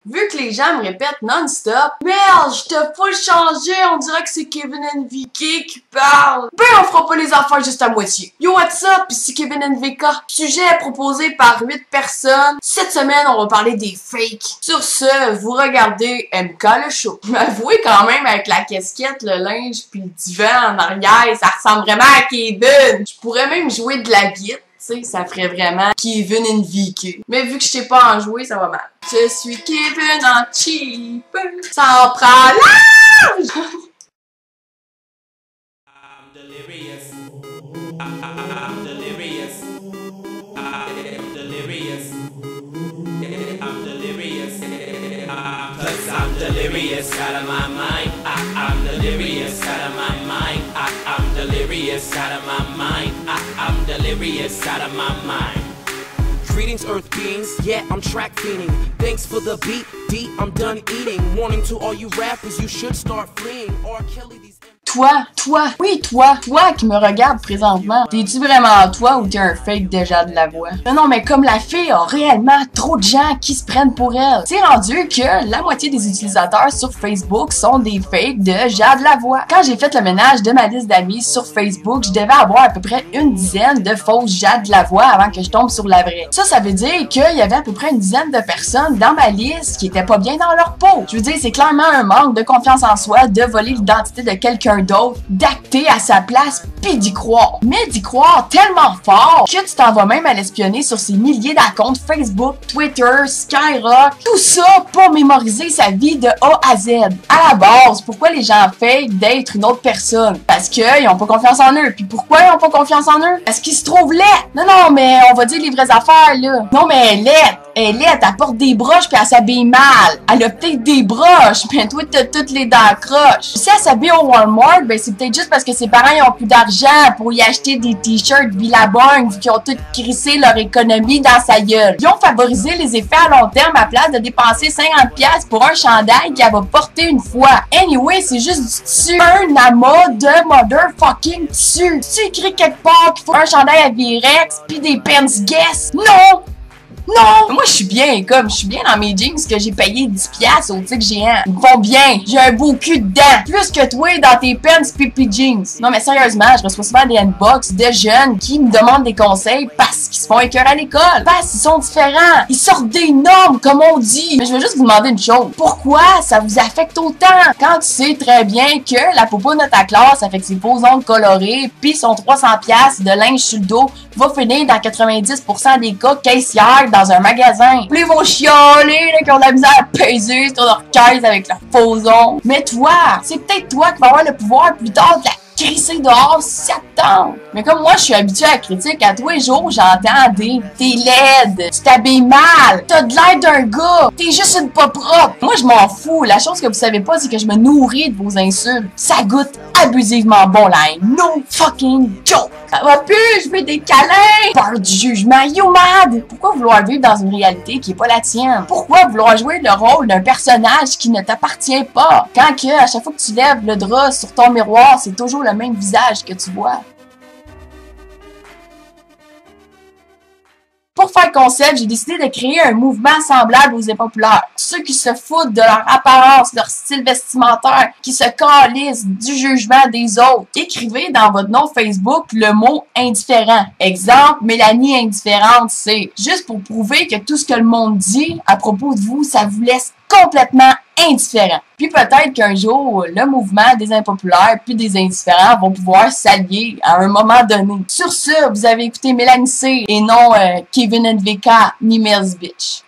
Vu que les gens me répètent non-stop, merde, je te full changé, on dirait que c'est Kevin NVK qui parle. Ben, on fera pas les affaires juste à moitié. Yo, what's up? Ici Kevin NVK. Sujet proposé par 8 personnes. Cette semaine, on va parler des fakes. Sur ce, vous regardez MK le show. M'avouez quand même, avec la casquette, le linge puis le divan en arrière, ça ressemble vraiment à Kevin. Je pourrais même jouer de la guitare. Tu sais, ça ferait vraiment Kevin NVK. Mais vu que je sais pas en jouer, ça va mal. Je suis Kevin en cheap. Ça en prend large! I'm delirious. I'm delirious. I'm delirious. I'm delirious. 'Cause I'm delirious out of my mind. I'm delirious out of my mind. I'm delirious out of my mind. I'm delirious out of my mind. Greetings, Earth beings. Yeah, I'm track fiending. Thanks for the beat. D, I'm done eating. Warning to all you rappers, you should start fleeing. Or Kelly these. Oui, toi qui me regarde présentement. T'es-tu vraiment toi ou t'es un fake déjà de la voix? Non, mais comme la fille a réellement trop de gens qui se prennent pour elle. C'est rendu que la moitié des utilisateurs sur Facebook sont des fakes de Jade Lavoie. Quand j'ai fait le ménage de ma liste d'amis sur Facebook, je devais avoir à peu près une dizaine de fausses Jade Lavoie avant que je tombe sur la vraie. Ça veut dire qu'il y avait à peu près une dizaine de personnes dans ma liste qui étaient pas bien dans leur peau. Je veux dire, c'est clairement un manque de confiance en soi de voler l'identité de quelqu'un d'autre, d'acter à sa place pis d'y croire. Mais d'y croire tellement fort que tu t'en vas même à l'espionner sur ses milliers d'accounts Facebook, Twitter, Skyrock, tout ça pour mémoriser sa vie de A à Z. À la base, pourquoi les gens fake d'être une autre personne? Parce qu'ils ont pas confiance en eux. Puis pourquoi ils ont pas confiance en eux? Parce qu'ils se trouvent laids. Non, mais on va dire les vraies affaires, là. Non, mais elle est laide, elle porte des broches pis elle s'habille mal. Elle a peut-être des broches, mais toi t'as toutes les dents croches. Si elle s'habille au Walmart, ben c'est peut-être juste parce que ses parents ils ont plus d'argent pour y acheter des t-shirts Billabong vu qu'ils ont tout crissé leur économie dans sa gueule. Ils ont favorisé les effets à long terme à place de dépenser 50$ pour un chandail qu'elle va porter une fois. Anyway, c'est juste du tissu. Un amas de motherfucking tissu. Tu écris quelque part qu'il faut un chandail à Virex pis des pants Guess. Non! Moi, je suis bien dans mes jeans que j'ai payé 10$ au tic géant. Ils me font bien. J'ai un beau cul dedans. Plus que toi dans tes pants pipi jeans. Non, mais sérieusement, je reçois souvent des inbox de jeunes qui me demandent des conseils parce qu'ils se font écœurer à l'école. Parce qu'ils sont différents. Ils sortent des normes, comme on dit. Mais je veux juste vous demander une chose. Pourquoi ça vous affecte autant? Quand tu sais très bien que la popoune de ta classe avec ses faux ongles colorés pis son 300$ de linge sur le dos va finir dans 90% des cas caissière dans un magasin. Puis ils vont chialer, là, qui ont de la misère à peser sur leur caisse avec leurs faux ongles. Mais toi, c'est peut-être toi qui vas avoir le pouvoir plus tard de la crisser dehors si ça te tente. Mais comme moi, je suis habituée à la critique, à tous les jours, j'entends des « t'es laide, tu t'habilles mal, t'as de l'air d'un gars, t'es juste une pas propre ». Moi, je m'en fous. La chose que vous savez pas, c'est que je me nourris de vos insultes. Ça goûte abusivement bon, là. No fucking joke. Ça va plus, je veux des câlins. Peur du jugement, you mad. Pourquoi vouloir vivre dans une réalité qui est pas la tienne? Pourquoi vouloir jouer le rôle d'un personnage qui ne t'appartient pas? Quand que, à chaque fois que tu lèves le drap sur ton miroir, c'est toujours le même visage que tu vois. Pour faire concept, j'ai décidé de créer un mouvement semblable aux impopulaires. Ceux qui se foutent de leur apparence, leur style vestimentaire, qui se calissent du jugement des autres. Écrivez dans votre nom Facebook le mot indifférent. Exemple, Mélanie indifférente, c'est juste pour prouver que tout ce que le monde dit à propos de vous, ça vous laisse complètement indifférent. Puis peut-être qu'un jour, le mouvement des impopulaires puis des indifférents vont pouvoir s'allier à un moment donné. Sur ce, vous avez écouté Mélanie C et non Kevin NVK ni Mills Bitch.